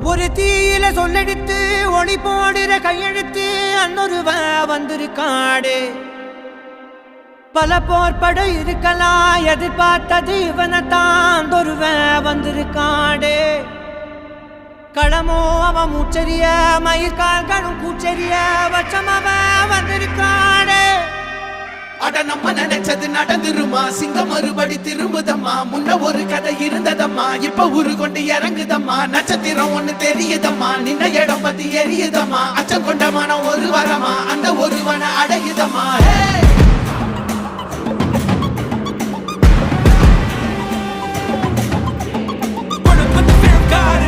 ஒரு தீயில சொல்லெடுத்து ஒளி போடுற கையெழுத்து அன்னொருவ வந்திருக்காடு. பல போர்பட இருக்கலாம் எதிர்பார்த்தது இவனைத்தான் ஒருவ வந்திருக்காடு. களமோ அவன் மூச்சரிய மயிர்கால்களும் கூச்சரிய வச்சம் அவன் வந்திருக்காடு. அட நம்ம நினைச்சது நடந்துருமா, சிங்கம் மறுபடி திரும்புதம்மா. முன்ன ஒரு கதை இருந்ததம்மா, இப்ப ஊரு கொண்டு இறங்குதம்மா. நட்சத்திரம் ஒண்ணு தெரியுதம்மா, நின்ன இடம் பத்தி எரியுதம்மா. அச்சம் கொண்ட மனம் ஒரு வரமா, அந்த ஒருவனை அடையுதம்மா. God